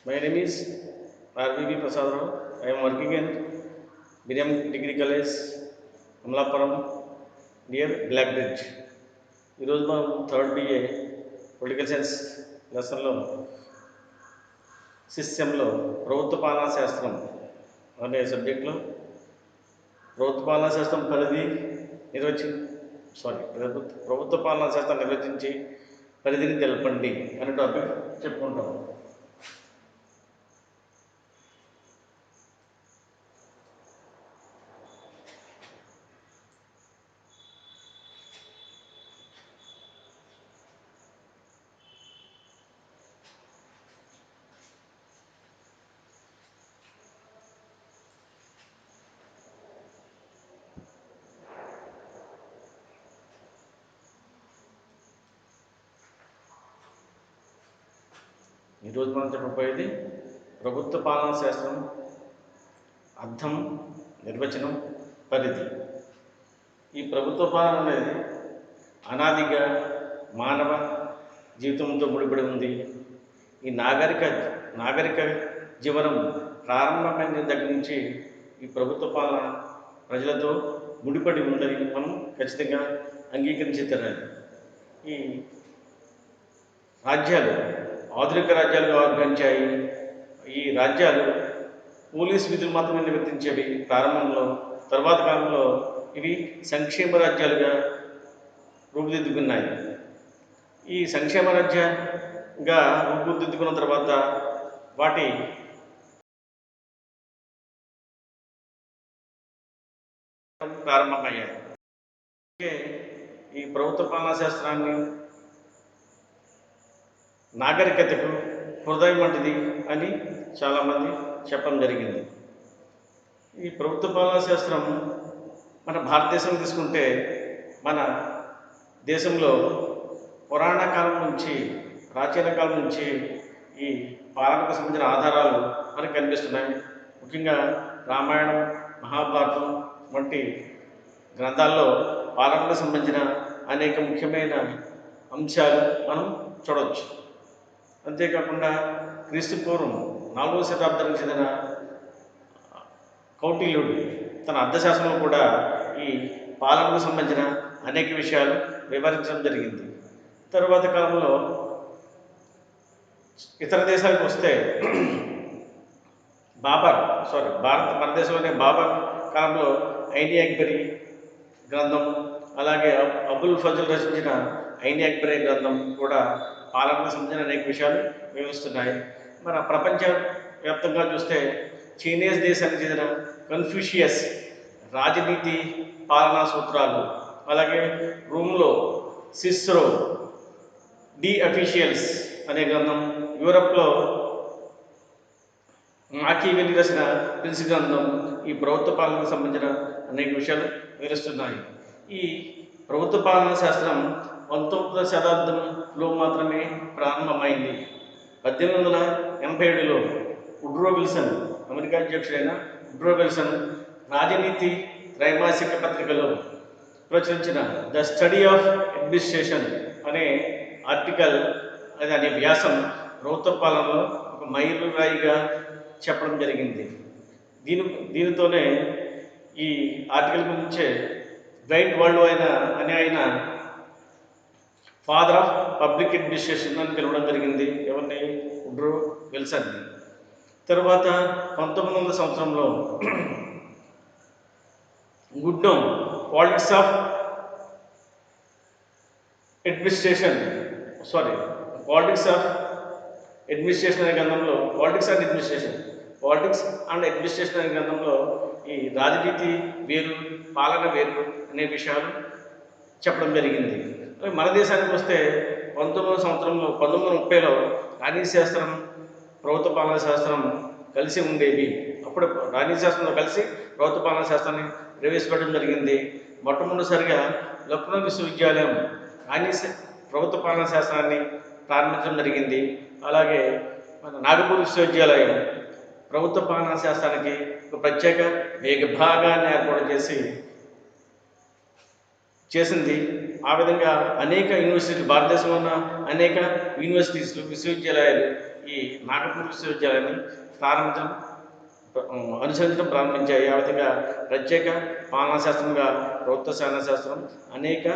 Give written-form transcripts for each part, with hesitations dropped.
My name is RVV Prasad Rao. I am working in Miriam Degree College, Amlapuram, near Blackbridge. ఈరోజు మనం third BA political science లెసన్లో సిస్టంలో ప్రభుత్వ పాలనా శాస్త్రం అనే సబ్జెక్ట్లో ప్రభుత్వ పాలనా శాస్త్రం పరిధి ప్రభుత్వ పాలనా శాస్త్రం నిర్వచించి పరిధిని తెలపండి అనే టాపిక్ చెప్పుకుంటాం. ఈరోజు మనం చెప్పబోయేది ప్రభుత్వ పాలనా శాస్త్రం అర్థం, నిర్వచనం, పరిధి. ఈ ప్రభుత్వ పాలన అనేది అనాదిగా మానవ జీవితంతో ముడిపడి ఉంది. ఈ నాగరిక జీవనం ప్రారంభమైన దగ్గర నుంచి ఈ ప్రభుత్వ పాలన ప్రజలతో ముడిపడి ఉందని మనం ఖచ్చితంగా అంగీకరించి తీరాలి. ఈ రాజ్యాలు ఆధునిక రాజ్యాలుగా ఆవిర్భవించాయి. ఈ రాజ్యాలు పోలీస్ విధులు మాత్రమే నిర్వర్తించేవి ప్రారంభంలో. తర్వాత కాలంలో ఇవి సంక్షేమ రాజ్యాలుగా రూపుదిద్దుకున్నాయి. ఈ సంక్షేమ రాజ్యంగా రూపుదిద్దుకున్న తర్వాత వాటి ప్రారంభమయ్యాయి. ఈ ప్రభుత్వ పాలనా శాస్త్రాన్ని నాగరికతకు హృదయం వంటిది అని చాలామంది చెప్పడం జరిగింది. ఈ ప్రభుత్వ పాలనా శాస్త్రం మన భారతదేశం తీసుకుంటే మన దేశంలో పురాణ కాలం నుంచి ప్రాచీన కాలం నుంచి ఈ పాలనకు సంబంధించిన ఆధారాలు మనకు కనిపిస్తున్నాయి. ముఖ్యంగా రామాయణం, మహాభారతం వంటి గ్రంథాల్లో పాలనకు సంబంధించిన అనేక ముఖ్యమైన అంశాలు మనం చూడవచ్చు. అంతేకాకుండా క్రీస్తు పూర్వం 4వ శతాబ్దానికి చెందిన కౌటిల్యుడు తన అర్థశాస్త్రంలో కూడా ఈ పాలనకు సంబంధించిన అనేక విషయాలు వివరించడం జరిగింది. తరువాత కాలంలో ఇతర దేశాలకు వస్తే మన దేశంలోనే బాబర్ కాలంలో ఐని అక్బరీ గ్రంథం, అలాగే అబుల్ ఫజల్ రచించిన ఐని అక్బరీ గ్రంథం కూడా పాలనకు సంబంధించిన అనేక విషయాలు వివరిస్తున్నాయి. మన ప్రపంచ వ్యాప్తంగా చూస్తే చైనీస్ దేశానికి చెందిన కన్ఫ్యూషియస్ రాజనీతి పాలనా సూత్రాలు, అలాగే రూమ్లో సిస్రో డి అఫీషియల్స్ అనే గ్రంథం, యూరప్లో మాకివెల్లి రాసిన ప్రిన్స్ గ్రంథం ఈ ప్రభుత్వ పాలనకు సంబంధించిన అనేక విషయాలు వివరిస్తున్నాయి. ఈ ప్రభుత్వ పాలనా శాస్త్రం 19వ శతాబ్దంలో మాత్రమే ప్రారంభమైంది. 1887లో వుడ్రో విల్సన్, అమెరికా అధ్యక్షుడైన వుడ్రో విల్సన్ రాజనీతి త్రైమాసిక పత్రికలో ప్రచురించిన ద స్టడీ ఆఫ్ అడ్మినిస్ట్రేషన్ అనే ఆర్టికల్ అనే వ్యాసం ప్రభుత్వ పాలనలో ఒక మైలురాయిగా చెప్పడం జరిగింది. దీనితోనే ఈ ఆర్టికల్ గురించే రైట్ వరల్డ్ ఆయన ఫాదర్ ఆఫ్ పబ్లిక్ అడ్మినిస్ట్రేషన్ అని పిలవడం జరిగింది. ఎవరిని? Woodrow Wilson. తర్వాత 1900 సంవత్సరంలో గుడ్నోమ్ పాలిటిక్స్ ఆఫ్ అడ్మినిస్ట్రేషన్ అనే గ్రంథంలో పాలిటిక్స్ అండ్ అడ్మినిస్ట్రేషన్ అనే గ్రంథంలో ఈ రాజనీతి వేరు, పాలన వేరు అనే విషయాలు చెప్పడం జరిగింది. మన దేశానికి వస్తే 1930లో రాణి శాస్త్రం, ప్రభుత్వ పాలనా శాస్త్రం కలిసి ఉండేవి. అప్పుడు రాణి శాస్త్రంతో కలిసి ప్రభుత్వ పాలనా శాస్త్రాన్ని ప్రవేశపెట్టడం జరిగింది. మొట్టమొదటిసారిగా లక్నో విశ్వవిద్యాలయం ప్రభుత్వ పాలనా శాస్త్రాన్ని ప్రారంభించడం జరిగింది. అలాగే మన నాగపూర్ విశ్వవిద్యాలయం ప్రభుత్వ పాలనా శాస్త్రానికి ఒక ప్రత్యేక విభాగాన్ని ఏర్పాటు చేసింది. ఆ విధంగా అనేక యూనివర్సిటీలు, భారతదేశంలో ఉన్న అనేక యూనివర్సిటీస్లు, విశ్వవిద్యాలయాలు ఈ నాగపూర్ విశ్వవిద్యాలయాన్ని ప్రారంభించడం అనుసరించడం ప్రారంభించాయి. ఆ విధంగా ప్రత్యేక పాలనా శాస్త్రంగా ప్రభుత్వ శాసన శాస్త్రం అనేక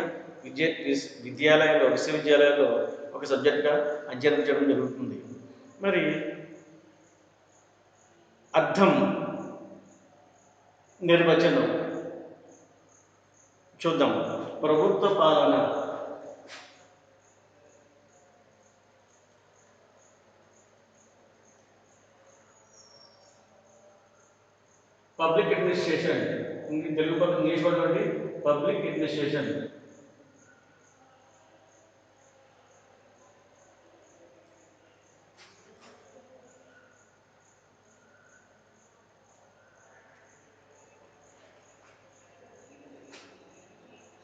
విశ్వవిద్యాలయాల్లో ఒక సబ్జెక్టుగా అధ్యయనం చేయడం జరుగుతుంది. మరి అర్థం నిర్వచనం చూద్దాం. ప్రభుత్వ పాలన పబ్లిక్ అడ్మినిస్ట్రేషన్, తెలుగు పదం ఇంగ్లీష్ వర్డ్ అండి పబ్లిక్ అడ్మినిస్ట్రేషన్.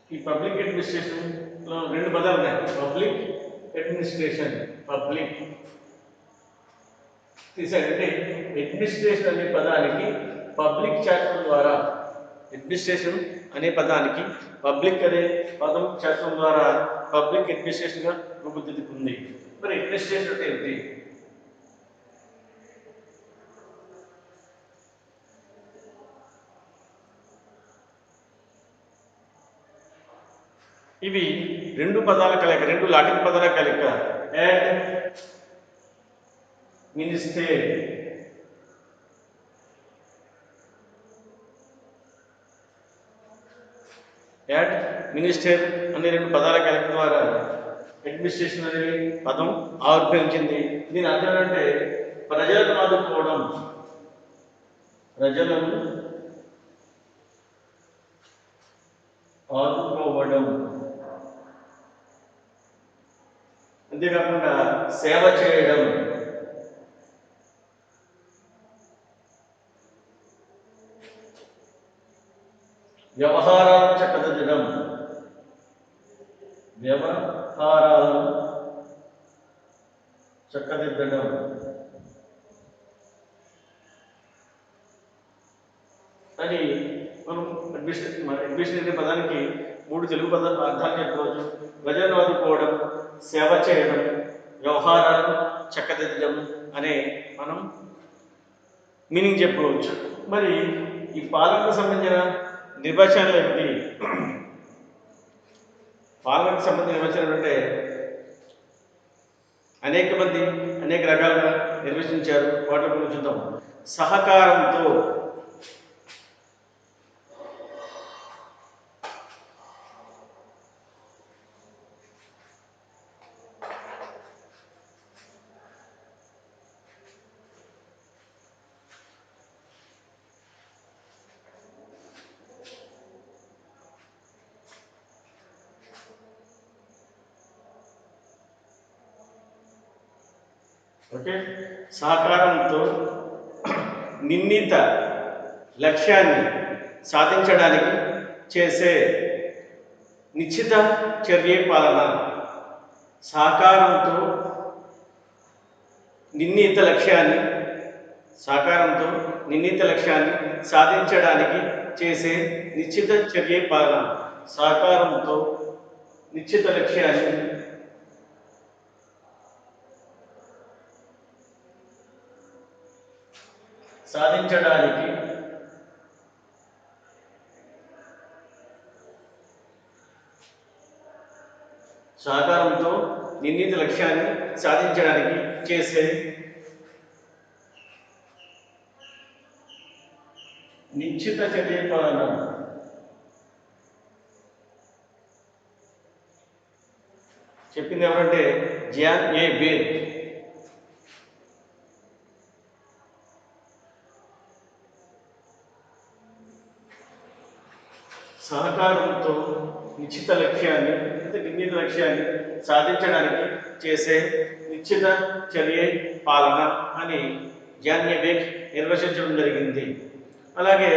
ఈ పబ్లిక్ అడ్మినిస్ట్రేషన్లో రెండు పదాలు ఉన్నాయి. పబ్లిక్ అడ్మినిస్ట్రేషన్, పబ్లిక్ తీసాడంటే అడ్మినిస్ట్రేషన్ అనే పదానికి పబ్లిక్ శాస్త్రం ద్వారా, అడ్మినిస్ట్రేషన్ అనే పదానికి పబ్లిక్ అనే పదం శాస్త్రం ద్వారా పబ్లిక్ అడ్మినిస్ట్రేషన్గా రూపుదిద్దుకుంది. మరి అడ్మినిస్ట్రేషన్ అంటే ఏంటి? ఇవి రెండు పదాల కలయిక, రెండు లాటిన్ పదాల కలయిక. అండ్ మినిస్టర్, యాడ్ మినిస్టర్ అనే రెండు పదాల కలయిక ద్వారా అడ్మినిస్ట్రేషన్ అనే పదం ఆవిర్భవించింది. దీని అర్థం అంటే ప్రజలను ఆదుకోవడం, ప్రజలను ఆదుకోవడం, అంతేకాకుండా సేవ చేయడం, వ్యవహారాలను చక్కదిద్దడం, వ్యవహారాలను చక్కదిద్దడం. అని మనం అడ్మినిస్ట్రేషన్ అనే పదానికి మూడు తెలుగు పదాలు అర్థాలు చెప్పుకోవచ్చు. ప్రజలను ఆదుకోవడం, సేవ చేయడం, వ్యవహారాలను చక్కదిద్దడం అనే మనం మీనింగ్ చెప్పుకోవచ్చు. మరి ఈ పాలనకు సంబంధించిన నిర్వచనాలు ఏమిటి? పాలనకు సంబంధించిన నిర్వచనాలు అంటే అనేక మంది అనేక రకాలుగా నిర్వచించారు. వాటిలో కొన్ని చూద్దాం. సహకారంతో, ఓకే, సహకారంతో నిర్ణీత లక్ష్యాన్ని సాధించడానికి చేసే నిశ్చిత చర్య పాలన. సహకారంతో నిర్ణీత లక్ష్యాన్ని సాధించడానికి చేసే నిశ్చిత చర్య పాలన. సహకారంతో నిశ్చిత లక్ష్యాన్ని సాధించడానికి సహకారంతో నిర్ణీత లక్ష్యాన్ని సాధించడానికి చేసే నిశ్చిత చర్య పాలన. చెప్పింది ఎవరంటే జాన్ ఏ బేల్. సహకారంతో నిర్ణీత లక్ష్యాన్ని సాధించడానికి చేసే నిశ్చిత చర్య పాలన అని జాన్ ఏ బేల్ నిర్వచించడం జరిగింది. అలాగే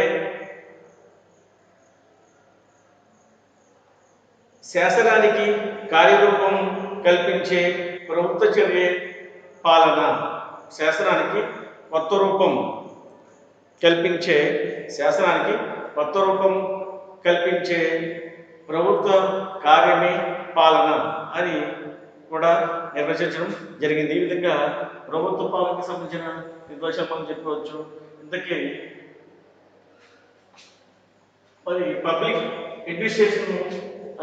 శాసనానికి కార్యరూపం కల్పించే ప్రభుత్వ చర్య పాలన. శాసనానికి కొత్త రూపం కల్పించే ప్రభుత్వ కార్యమే పాలన అని కూడా నిర్వచించడం జరిగింది. ఈ విధంగా ప్రభుత్వ పాలనకు సంబంధించిన నిర్వచనం మనం చెప్పుకోవచ్చు. ఇంతకీ మరి పబ్లిక్ అడ్మినిస్ట్రేషన్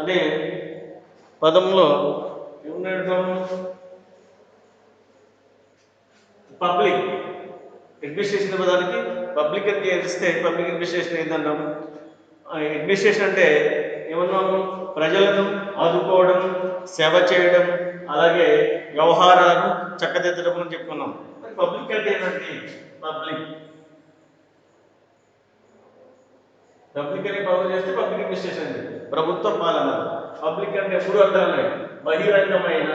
అనే పదంలో ఏమున్నాడు? పబ్లిక్ అడ్మినిస్ట్రేషన్ పదానికి పబ్లిక్ అని చేస్తే పబ్లిక్ అడ్మినిస్ట్రేషన్ ఏంటంటాం? అడ్మినిస్ట్రేషన్ అంటే ఏమన్నాము? ప్రజలను ఆదుకోవడం, సేవ చేయడం, అలాగే వ్యవహారాలను చక్కదిద్దడం అని చెప్పుకున్నాం. మరి పబ్లిక్ అంటే ఏంటంటే పబ్లిక్ పబ్లిక్ అనే పదం చేస్తే పబ్లిక్ అడ్మినిస్ట్రేషన్ అంటే ప్రభుత్వ పాలన. పబ్లిక్ అంటే మూడు అర్థాలు ఉన్నాయి. బహిరంగమైన,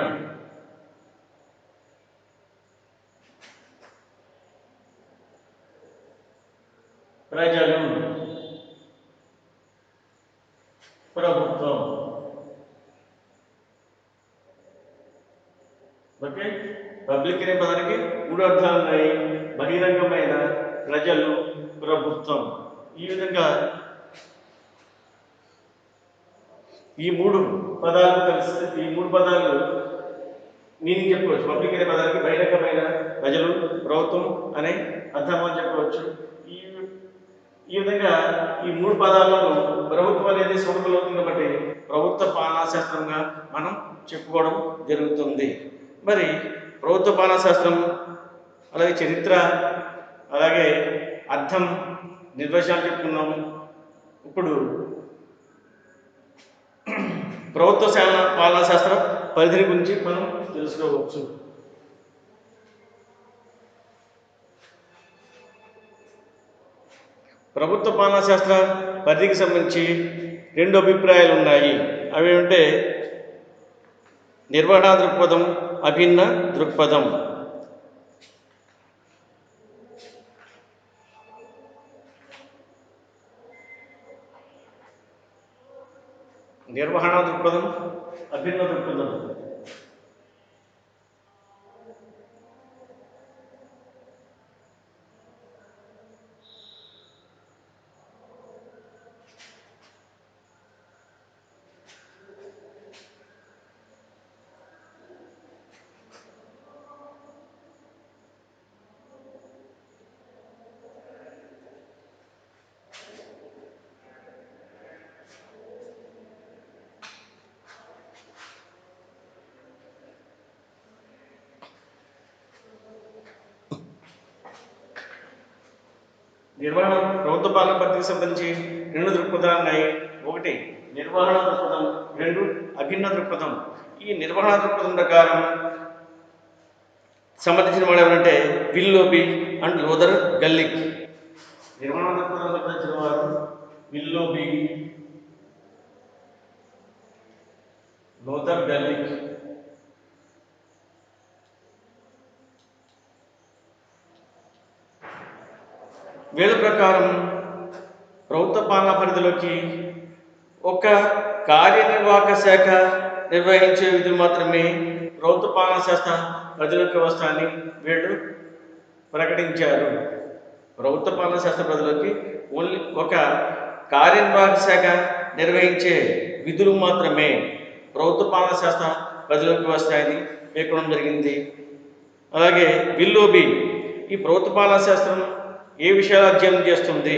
ప్రజలు, ప్రభుత్వం. ఓకే, పబ్లిక్ అనే పదానికి మూడు అర్థాలు ఉన్నాయి. బహిరంగమైన, ప్రజలు, ప్రభుత్వం. ఈ విధంగా ఈ మూడు పదాలు కలిసి ఈ మూడు పదాలు మీనింగ్ చెప్పుకోవచ్చు. పబ్లిక్ అనే పదానికి బహిరంగమైన, ప్రజలు, ప్రభుత్వం అనే అర్థం అని చెప్పవచ్చు. ఈ ఈ విధంగా ఈ మూడు పదాలను ప్రభుత్వం అనేది సూటబుల్ అవుతుంది కాబట్టి ప్రభుత్వ పాలనా శాస్త్రంగా మనం చెప్పుకోవడం జరుగుతుంది. మరి ప్రభుత్వ పాలనా శాస్త్రం, అలాగే చరిత్ర, అలాగే అర్థం, నిర్వచనాలు చెప్పుకున్నాము. ఇప్పుడు ప్రభుత్వ పాలనా శాస్త్ర పరిధిని గురించి మనం తెలుసుకోవచ్చు. ప్రభుత్వ పాలనా శాస్త్ర పరిధికి సంబంధించి రెండు అభిప్రాయాలు ఉన్నాయి. అవి ఏమంటే నిర్వహణ దృక్పథం, అభిన్న దృక్పథం. నిర్వహణ దృక్పథం, అభిన్న దృక్పథం. నిర్వహణ ప్రభుత్వ పాలన పరిధికి సంబంధించి రెండు దృక్పథాలు ఉన్నాయి. ఒకటి నిర్వహణ దృక్పథం, రెండు అభిన్న దృక్పథం. ఈ నిర్వహణ దృక్పథం ప్రకారం సంబంధించిన వాడు ఎవరంటే విల్లోబి అండ్ లోథర్ గల్లిక్. నిర్వహణ దృక్పథం సంబంధించిన వారు విల్లోబి, లోథర్ గల్లిక్. వీళ్ళ ప్రకారం ప్రభుత్వ పాలనా పరిధిలోకి ఒక కార్యనిర్వాహక శాఖ నిర్వహించే విధులు మాత్రమే ప్రభుత్వ పాలనా శాస్త్ర పరిధిలోకి వస్తాయని వీళ్ళు ప్రకటించారు. ప్రభుత్వ పాలనా శాస్త్ర పరిధిలోకి ఓన్లీ ఒక కార్యనిర్వాహక శాఖ నిర్వహించే విధులు మాత్రమే ప్రభుత్వ పాలనా శాస్త్ర పరిధిలోకి వస్తాయని పేర్కొనడం జరిగింది. అలాగే విల్లోబి ఈ ప్రభుత్వ పాలనా శాస్త్రం ఏ విషయాలు అధ్యయనం చేస్తుంది?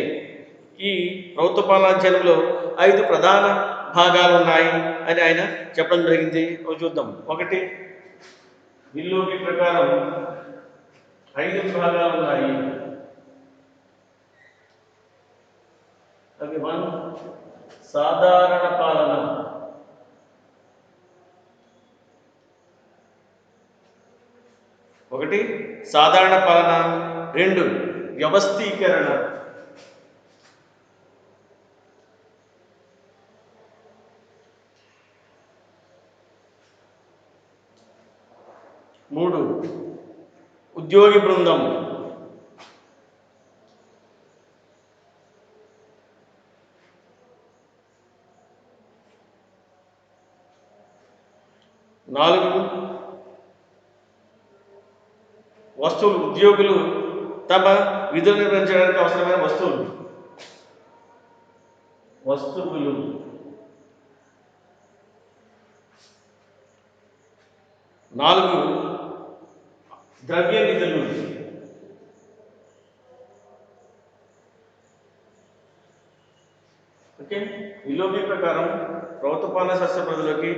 ఈ ప్రభుత్వ పాలనా అధ్యయనంలో 5 ప్రధాన భాగాలు ఉన్నాయి అని ఆయన చెప్పడం జరిగింది. చూద్దాం. ఒకటి, విల్లోబి ప్రకారం 5 భాగాలు ఉన్నాయి. అవి 1 సాధారణ పాలన, ఒకటి సాధారణ పాలన, 2 వ్యవస్థీకరణ, 3 ఉద్యోగి బృందం, 4 వస్తువులు, ఉద్యోగులు తమ విధులు నిర్వహించడానికి అవసరమైన వస్తువులు. 5 4 ద్రవ్య నిధులు. ఓకే, విలోమి ప్రకారం ప్రభుత్వ పాలనా శాస్త్ర పరిధిలోకి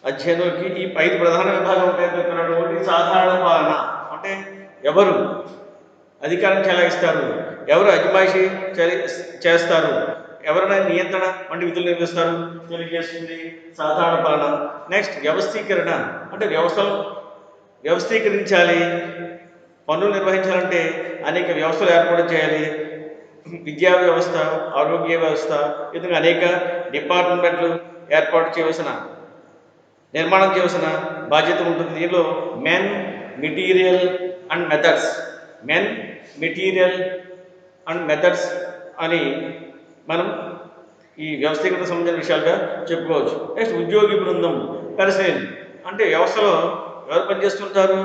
అధ్యయనంలోకి ఈ 5 ప్రధాన విభాగాలు ఉంటాయి. ఒకటి సాధారణ పాలన, అంటే ఎవరు అధికారం చెలాయిస్తారు, ఎవరు అజమాయిషీ చేస్తారు, ఎవరైనా నియంత్రణ వంటి విధులు నిర్వహిస్తారు తెలియజేస్తుంది సాధారణ పాలన. నెక్స్ట్ వ్యవస్థీకరణ, అంటే వ్యవస్థలు వ్యవస్థీకరించాలి, పనులు నిర్వహించాలంటే అనేక వ్యవస్థలు ఏర్పాటు చేయాలి. విద్యా వ్యవస్థ, ఆరోగ్య వ్యవస్థ, విధంగా అనేక డిపార్ట్మెంట్లు ఏర్పాటు చేయవలసిన నిర్మాణం చేయవలసిన బాధ్యత ఉంటుంది. దీనిలో men, material and methods, men, material and methods అని మనం ఈ వ్యవస్థీకరణ సంబంధించిన విషయాలుగా చెప్పుకోవచ్చు. నెక్స్ట్ ఉద్యోగి బృందం, పర్సనల్, అంటే వ్యవస్థలో ఎవరు పనిచేస్తుంటారు,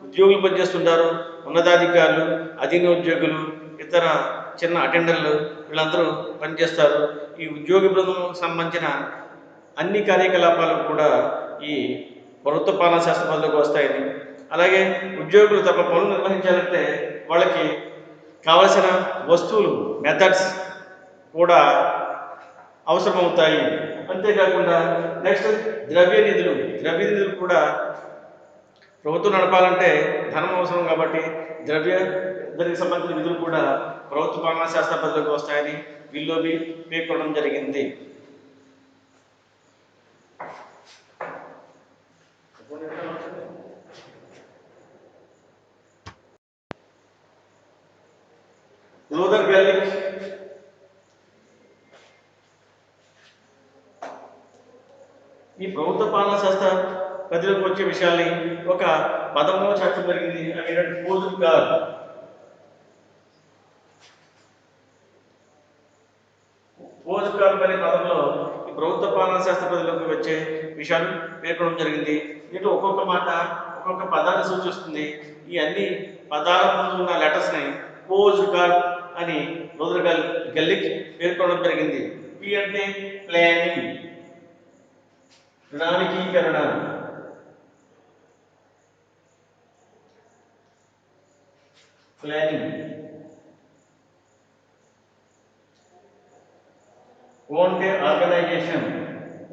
ఉద్యోగులు పనిచేస్తుంటారు, ఉన్నతాధికారులు, అధీన ఉద్యోగులు, ఇతర చిన్న అటెండర్లు, వీళ్ళందరూ పనిచేస్తారు. ఈ ఉద్యోగి బృందం సంబంధించిన అన్ని కార్యకలాపాలు కూడా ఈ ప్రభుత్వ పాలనా శాస్త్ర పరిధిలోకి వస్తాయని, అలాగే ఉద్యోగులు తమ పనులు నిర్వహించాలంటే వాళ్ళకి కావలసిన వస్తువులు, మెథడ్స్ కూడా అవసరమవుతాయి. అంతేకాకుండా నెక్స్ట్ ద్రవ్య నిధులు, ద్రవ్య నిధులు కూడా ప్రభుత్వం నడపాలంటే ధనం అవసరం కాబట్టి దానికి సంబంధించిన నిధులు కూడా ప్రభుత్వ పాలనా శాస్త్ర పరిధిలోకి వస్తాయని వీళ్ళోవి పేర్కొనడం జరిగింది. లూథర్ గెల్లిక్ ఈ ప్రభుత్వ పాలనా శాస్త్ర పరిధిలోకి వచ్చే విషయాల్ని ఒక పదంలో చెప్పడం జరిగింది. అవి పోజుకార్. పోజుకార్ అనే పదంలో ఈ ప్రభుత్వ పాలనా శాస్త్ర పరిధిలోకి వచ్చే విషయాలు పేర్కొనడం జరిగింది. దీంట్లో ఒక్కొక్క మాట ఒక్కొక్క పదాన్ని సూచిస్తుంది. ఈ అన్ని పదాల ముందు ఉన్న లెటర్స్ని పోజుకార్ అని లూథర్ గెల్లిక్ పేర్కొనడం జరిగింది. పి అంటే ప్లానింగ్, ప్రణాళికీకరణ, ప్లానింగ్. ఓ అంటే ఆర్గనైజేషన్,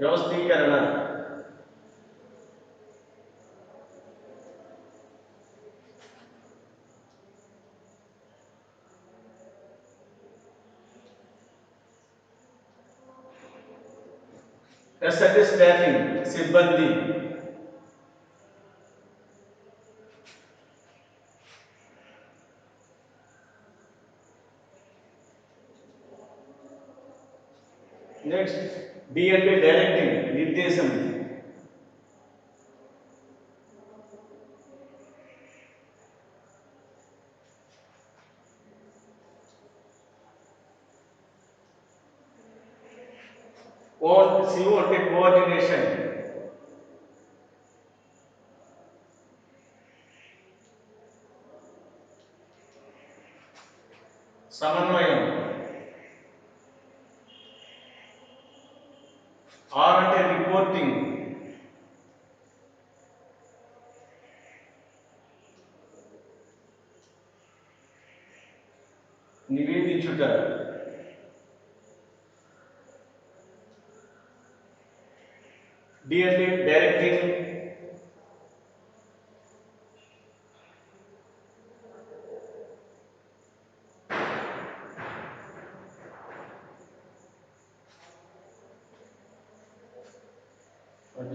వ్యవస్థీకరణ. ఎస్ అంటే స్టాఫింగ్, సిబ్బంది. నెక్స్ట్ డి అంటే డైరెక్టింగ్, నిర్దేశం. సిఓ అంటే కోఆర్డినేషన్. సమన్వయం. ఆర్ అంటే రిపోర్టింగ్. నివేదించుట. డి అంటే డైరెక్టింగ్.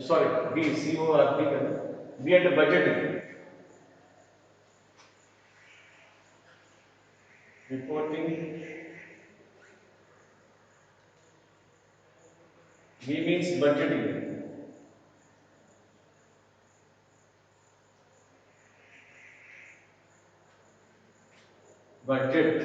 సారీ, బి సిఓఆర్డి కదా. బి అంటే budgeting, reporting. B means budgeting. Budget.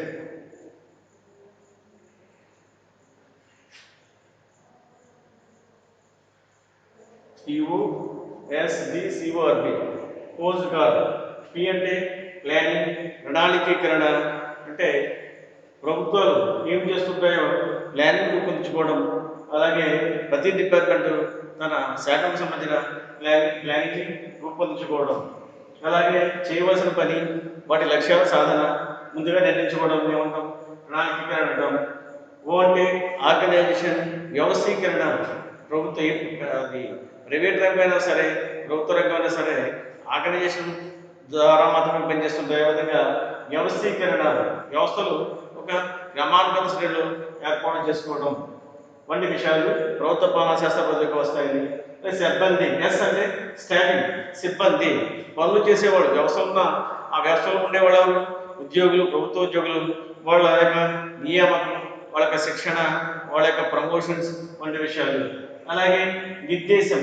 TOSDCORD POSDCORB. P అంటే ప్లానింగ్, ప్రణాళికీకరణ, అంటే ప్రభుత్వాలు ఏం చేస్తుంటాయో ప్లానింగ్ రూపొందించుకోవడం, అలాగే ప్రతి డిపార్ట్మెంట్ తన శాఖకు సంబంధించిన ప్లాన్కి రూపొందించుకోవడం, అలాగే చేయవలసిన పని, వాటి లక్ష్యాల సాధన ముందుగా నిర్ణయించుకోవడం ఏమంటాం, ప్రణాళికీకరణ అంటాం. ఓ అంటే ఆర్గనైజేషన్, వ్యవస్థీకరణ. ప్రభుత్వ అది ప్రైవేట్ రంగమైనా సరే, ప్రభుత్వ రంగమైనా సరే ఆర్గనైజేషన్ ద్వారా మాత్రమే పనిచేస్తుంటాయి. అదేవిధంగా వ్యవస్థీకరణ, వ్యవస్థలు ఒక క్రమానుగత శ్రేణిలో ఏర్పాటు చేసుకోవడం వంటి విషయాలు ప్రభుత్వ పాలనా శాస్త్ర పరిధిలోకి వస్తాయి. సిబ్బంది, ఎస్ అంటే స్టాఫింగ్, సిబ్బంది, పనులు చేసేవాళ్ళు, వ్యవస్థలో ఉన్న ఆ వ్యవస్థలో ఉండేవాళ్ళు ఉద్యోగులు, ప్రభుత్వ ఉద్యోగులు, వాళ్ళ యొక్క నియామకం, వాళ్ళ యొక్క శిక్షణ, వాళ్ళ యొక్క ప్రమోషన్స్ వంటి విషయాలు. అలాగే నిర్దేశం,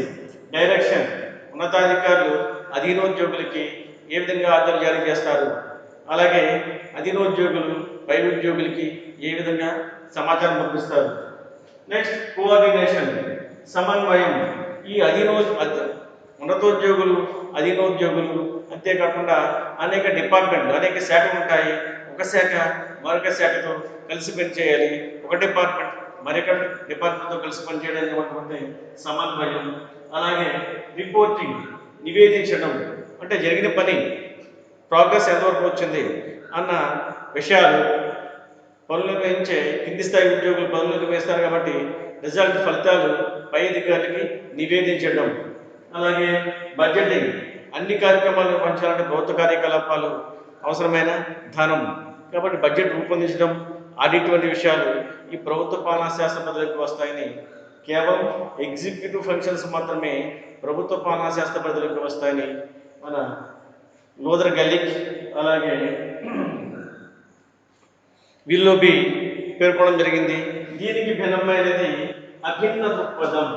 డైరెక్షన్, ఉన్నతాధికారులు అధీనోద్యోగులకి ఏ విధంగా ఆర్డర్లు జారీ చేస్తారు, అలాగే అధీనోద్యోగులు పై ఉద్యోగులకి ఏ విధంగా సమాచారం పంపిస్తారు. నెక్స్ట్ కోఆర్డినేషన్, సమన్వయం. ఈ ఉన్నతోద్యోగులు, అధీనోద్యోగులు, అంతేకాకుండా అనేక డిపార్ట్మెంట్లు, అనేక శాఖలు ఉంటాయి. ఒక శాఖ మరొక శాఖతో కలిసి పనిచేయాలి, ఒక డిపార్ట్మెంట్ మరొక డిపార్ట్మెంట్తో కలిసి పనిచేయడానికి సమన్వయం. అలాగే రిపోర్టింగ్, నివేదించడం, అంటే జరిగిన పని ప్రోగ్రెస్ ఎంతవరకు వచ్చింది అన్న విషయాలు పనులు నిర్వహించే కింది స్థాయి ఉద్యోగులు పనులు నిర్వహిస్తారు కాబట్టి రిజల్ట్ ఫలితాలు పై అధికారికి నివేదించడం. అలాగే బడ్జెటింగ్, అన్ని కార్యక్రమాలు నిర్వహించాలంటే ప్రభుత్వ కార్యకలాపాలు అవసరమైన ధనం కాబట్టి బడ్జెట్ రూపొందించడం, ఆడిట్ వంటి విషయాలు ఈ ప్రభుత్వ పాలనా శాస్త్ర పరిధిలోకి వస్తాయని, కేవలం ఎగ్జిక్యూటివ్ ఫంక్షన్స్ మాత్రమే ప్రభుత్వ పాలనా శాస్త్ర పరిధిలోకి వస్తాయని మన లోదర్ గల్లిక్ అలాగే విల్లోబి పేర్కొనడం జరిగింది. దీనికి భిన్నమైనది అభిన్న దృక్పథం.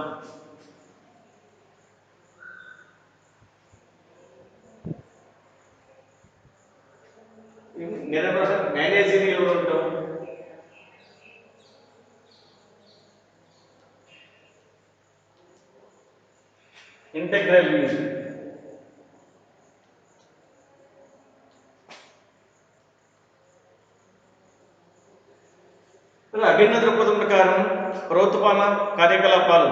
మేనేజీరియల్ ఉంటాం, ఇంటెగ్రల్ వ్యూ, అభిన్న దృక్పథం ప్రకారం ప్రభుత్వ పాలన కార్యకలాపాలు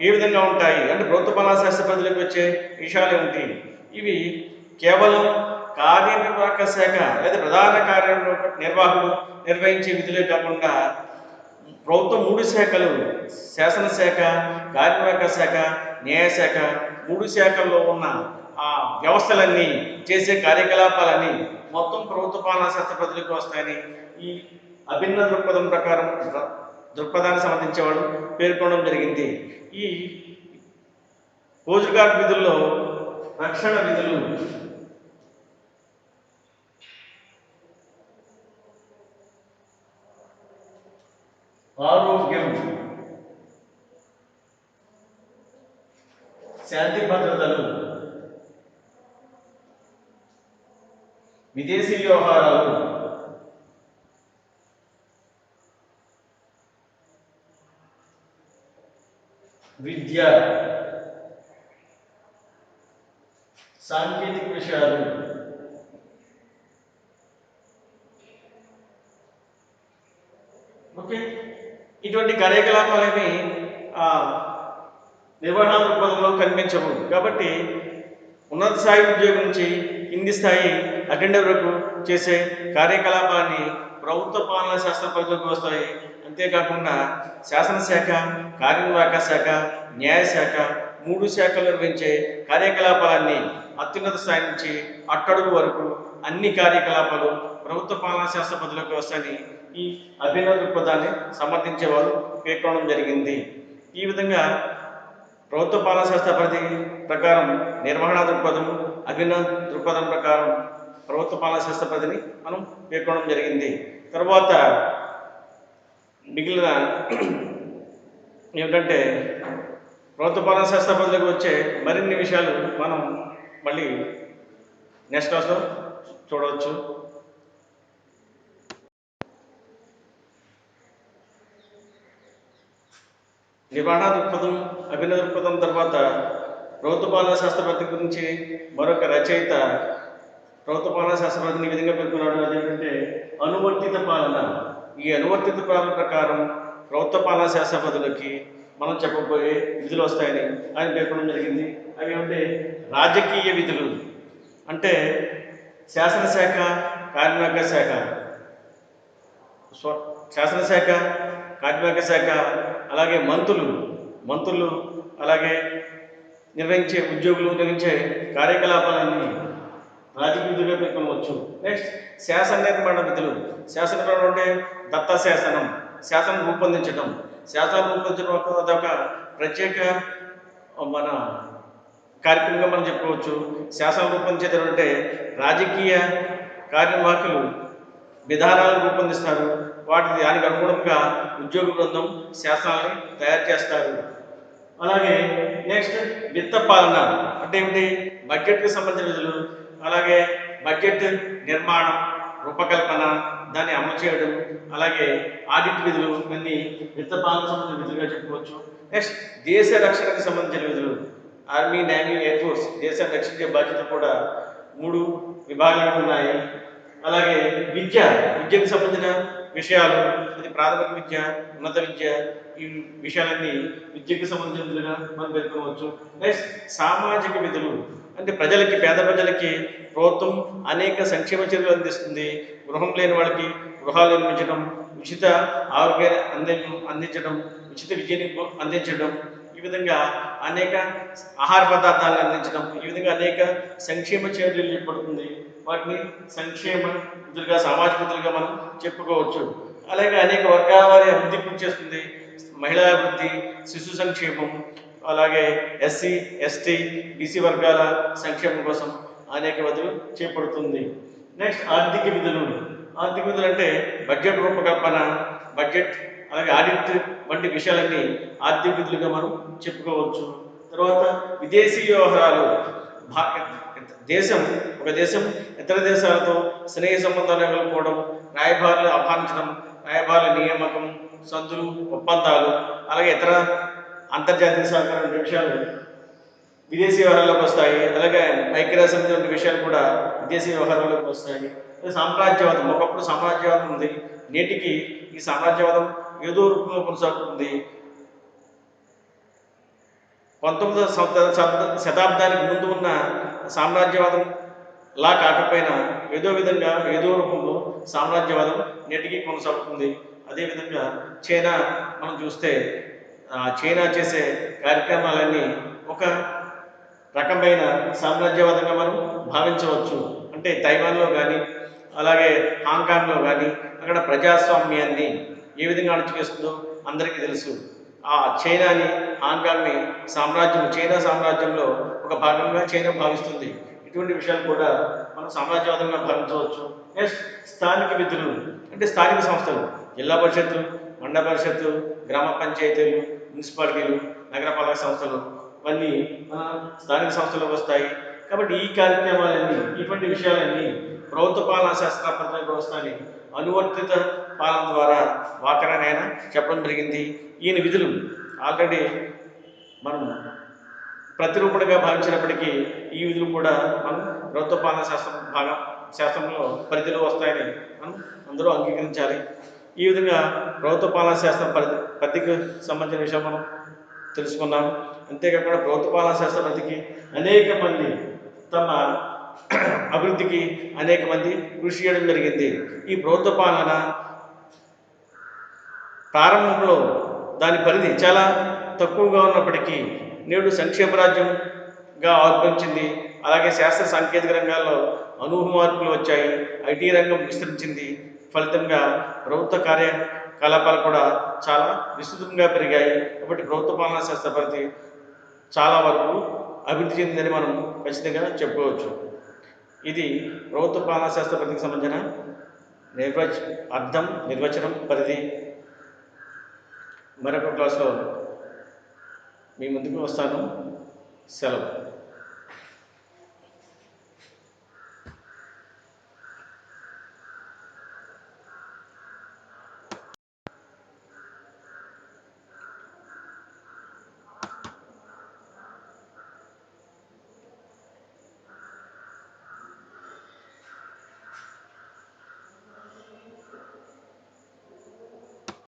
ఏ విధంగా ఉంటాయి అంటే ప్రభుత్వ పాలనా శాస్త్ర పరిధిలోకి వచ్చే విషయాలు ఏమిటి, ఇవి కేవలం కార్యనిర్వాహక శాఖ లేదా ప్రధాన కార్యనిర్వాహకులు నిర్వహించే విధులే కాకుండా ప్రభుత్వం 3 శాఖలు, శాసనశాఖ, కార్యనిర్వాహక శాఖ, న్యాయశాఖ, 3 శాఖల్లో ఉన్న ఆ వ్యవస్థలన్నీ చేసే కార్యకలాపాలన్నీ మొత్తం ప్రభుత్వ పాలనా శాస్త్ర పరిధిలోకి వస్తాయని ఈ అభిన్న దృక్పథం ప్రకారం దృక్పథాన్ని సంబంధించేవాడు పేర్కొనడం జరిగింది. ఈ కోస్ట్ విధుల్లో రక్షణ విధులు, ఆరోగ్యం, శాంతి భద్రతలు, విదేశీ వ్యవహారాలు, విద్య, సాంకేతిక విషయాలు, ఓకే. ఇటువంటి కార్యకలాపాలేమి నిర్వహణ దృక్పథంలో కనిపించవు కాబట్టి ఉన్నత స్థాయి ఉద్యోగం నుంచి కింది స్థాయి అటెండర్ వరకు చేసే కార్యకలాపాన్ని ప్రభుత్వ పాలనా శాస్త్ర పరిధిలోకి వస్తాయి. అంతేకాకుండా శాసనశాఖ, కార్యనిర్వాహక శాఖ, న్యాయశాఖ 3 శాఖలు నిర్వహించే కార్యకలాపాలన్నీ అత్యున్నత స్థాయి నుంచి అట్టడుగు వరకు అన్ని కార్యకలాపాలు ప్రభుత్వ పాలనా శాస్త్ర పరిధిలోకి వస్తాయని ఈ అభినవ దృక్పథాన్ని సమర్థించేవారు పేర్కొనడం జరిగింది. ఈ విధంగా ప్రభుత్వ పాలనా శాస్త్ర పరిధి ప్రకారం నిర్వహణ దృక్పథం, అభినవ దృక్పథం ప్రకారం ప్రభుత్వ పాలనా శాస్త్ర పరిధిని మనం పేర్కొనడం జరిగింది. తర్వాత మిగిలిన ఏమిటంటే ప్రభుత్వ పాలనా శాస్త్ర పరిధిలోకి వచ్చే మరిన్ని విషయాలు మనం మళ్ళీ నెక్స్ట్ క్లాస్లో చూడవచ్చు. నిర్వహణ దృక్పథం, అభినవ దృక్పథం తర్వాత ప్రభుత్వ పాలనా శాస్త్ర పరిధి గురించి మరొక రచయిత ప్రభుత్వ పాలనా శాస్త్ర పరిధిని ఈ విధంగా పేర్కొన్నాడు. అదేంటంటే అనువర్తిత పాలన. ఈ అనువర్తిత పాలన ప్రకారం ప్రభుత్వ పాలనా శాస్త్ర పరిధిలోకి మనం చెప్పబోయే విధులు వస్తాయని ఆయన పేర్కొనడం జరిగింది. అవి ఏమంటే రాజకీయ విధులు అంటే శాసనశాఖ, కార్మిక శాఖ, శాసనశాఖ, కార్మిక శాఖ, అలాగే మంత్రులు, అలాగే ఉద్యోగులు నిర్వహించే కార్యకలాపాలన్నీ రాజకీయ విధులుగా పేర్కొనవచ్చు. నెక్స్ట్ శాసన నిర్మాణ విధులు. శాసన నిర్మాణం అంటే దత్త శాసనం, శాసనం రూపొందించడం. శాసనం రూపొందించడం అదొక ప్రత్యేక మన కార్యక్రమంగా మనం చెప్పుకోవచ్చు. శాసనం రూపొందించేది అంటే రాజకీయ కార్యనిర్వాహకులు విధానాలు రూపొందిస్తారు. దానికి అనుగుణంగా ఉద్యోగ బృందం శాసనాలని తయారు చేస్తారు. అలాగే నెక్స్ట్ విత్త పాలన అంటే ఏమిటి? బడ్జెట్కి సంబంధించిన విధులు, అలాగే బడ్జెట్ నిర్మాణం, రూపకల్పన, దాన్ని అమలు చేయడం, అలాగే ఆడిట్ విధులు అన్ని విత్త పాలనకు సంబంధించిన విధులుగా చెప్పుకోవచ్చు. నెక్స్ట్ దేశ రక్షణకు సంబంధించిన విధులు, ఆర్మీ, నేవీ, ఎయిర్ ఫోర్స్ దేశాన్ని రక్షించే బాధ్యత కూడా 3 విభాగాలు ఉన్నాయి. అలాగే విద్యకు సంబంధించిన విషయాలు, అది ప్రాథమిక విద్య, ఉన్నత విద్య, ఈ విషయాలన్నీ విద్యకు సంబంధించిన విధులుగా మనం పేర్కొనవచ్చు. నెక్స్ట్ సామాజిక విధులు అంటే పేద ప్రజలకి ప్రభుత్వం అనేక సంక్షేమ చర్యలు అందిస్తుంది. గృహం లేని వాళ్ళకి గృహాలు నిర్మించడం, ఉచిత ఆరోగ్యాన్ని అందించడం, ఉచిత విద్యని అందించడం, ఈ విధంగా అనేక ఆహార పదార్థాలను అందించడం, ఈ విధంగా అనేక సంక్షేమ చర్యలు చేపడుతుంది. వాటిని సంక్షేమ విధులుగా, సామాజిక విధులుగా మనం చెప్పుకోవచ్చు. అలాగే అనేక వర్గాల వారి అభివృద్ధి కృషి చేస్తుంది. మహిళా అభివృద్ధి, శిశు సంక్షేమం, అలాగే ఎస్సీ, ఎస్టీ, బీసీ వర్గాల సంక్షేమం కోసం అనేక విధులు చేపడుతుంది. నెక్స్ట్ ఆర్థిక విధులు అంటే బడ్జెట్ రూపకల్పన, బడ్జెట్, అలాగే ఆడిట్ వంటి విషయాలన్నీ ఆర్థిక విధులుగా మనం చెప్పుకోవచ్చు. తర్వాత విదేశీ వ్యవహారాలు. ఒక దేశం ఇతర దేశాలతో స్నేహ సంబంధాలు నెలకొల్పుకోవడం, రాయబారులు ఆహ్వానించడం, రాయబారుల నియామకం, సంధులు, ఒప్పందాలు, అలాగే ఇతర అంతర్జాతీయ సహకారం విషయాలు విదేశీ వ్యవహారాల్లోకి వస్తాయి. అలాగే ఐక్యరాజ్య సమితి వంటి విషయాలు కూడా విదేశీ వ్యవహారాల్లోకి వస్తాయి. సామ్రాజ్యవాదం, ఒకప్పుడు సామ్రాజ్యవాదం ఉంది, నేటికి ఈ సామ్రాజ్యవాదం ఏదో రూపంలో కొనసాగుతుంది. 19వ శతాబ్దానికి ముందు ఉన్న సామ్రాజ్యవాదం లా కాకపోయినా ఏదో విధంగా ఏదో రూపంలో సామ్రాజ్యవాదం నేటికి కొనసాగుతుంది. అదేవిధంగా చైనా మనం చూస్తే చైనా చేసే కార్యక్రమాలన్నీ ఒక రకమైన సామ్రాజ్యవాదంగా మనం భావించవచ్చు. అంటే తైవాన్లో కానీ, అలాగే హాంకాంగ్లో కానీ అక్కడ ప్రజాస్వామ్యాన్ని ఏ విధంగా అణచివేస్తుందో అందరికీ తెలుసు. ఆ చైనాని, హాంకాంగ్ని చైనా సామ్రాజ్యంలో ఒక భాగంగా చైనా భావిస్తుంది. ఇటువంటి విషయాలు కూడా మనం సామ్రాజ్యవాదంగా భావించవచ్చు. నెక్స్ట్ స్థానిక విధులు అంటే స్థానిక సంస్థలు, జిల్లా పరిషత్తులు, మండల పరిషత్తులు, గ్రామ పంచాయతీలు, మున్సిపాలిటీలు, నగరపాలక సంస్థలు ఇవన్నీ స్థానిక సంస్థలకు వస్తాయి. కాబట్టి ఈ కార్యక్రమాలన్నీ, ఇటువంటి విషయాలన్నీ ప్రభుత్వ పాలనా శాస్త్ర పరిధిలోకి వ్యవస్థని అనువర్తిత పాలన ద్వారా వాకరన్ ఆయన చెప్పడం జరిగింది. ఈయన విధులు ఆల్రెడీ మనం ప్రతిరూపణగా భావించినప్పటికీ ఈ విధులు కూడా మనం ప్రభుత్వ పాలనా శాస్త్రంలో పరిధిలో వస్తాయని మనం అందరూ అంగీకరించాలి. ఈ విధంగా ప్రభుత్వ పాలనా శాస్త్రం పరిధికి సంబంధించిన విషయం మనం తెలుసుకున్నాం. అంతేకాకుండా ప్రభుత్వ పాలనా శాస్త్ర పరిధికి అనేక మంది తమ అభివృద్ధికి అనేక మంది కృషి చేయడం జరిగింది. ఈ ప్రభుత్వ పాలన ప్రారంభంలో దాని పరిధి చాలా తక్కువగా ఉన్నప్పటికీ నేడు సంక్షేమ రాజ్యంగా ఆవిర్భవించింది. అలాగే శాస్త్ర సాంకేతిక రంగాల్లో అనూహ్య మార్పులు వచ్చాయి. ఐటీ రంగం విస్తరించింది. ఫలితంగా ప్రభుత్వ కార్యకలాపాలు కూడా చాలా విస్తృతంగా పెరిగాయి. కాబట్టి ప్రభుత్వ పాలనా శాస్త్ర పరిధి చాలా వరకు అభివృద్ధి చెందిందని మనం ఖచ్చితంగా చెప్పుకోవచ్చు. ఇది ప్రభుత్వ పాలనా శాస్త్ర పరిధికి సంబంధించిన అర్థం, నిర్వచనం, పరిధి. మరొక క్లాస్లో మీ ముందుకు వస్తాను. సెలవు.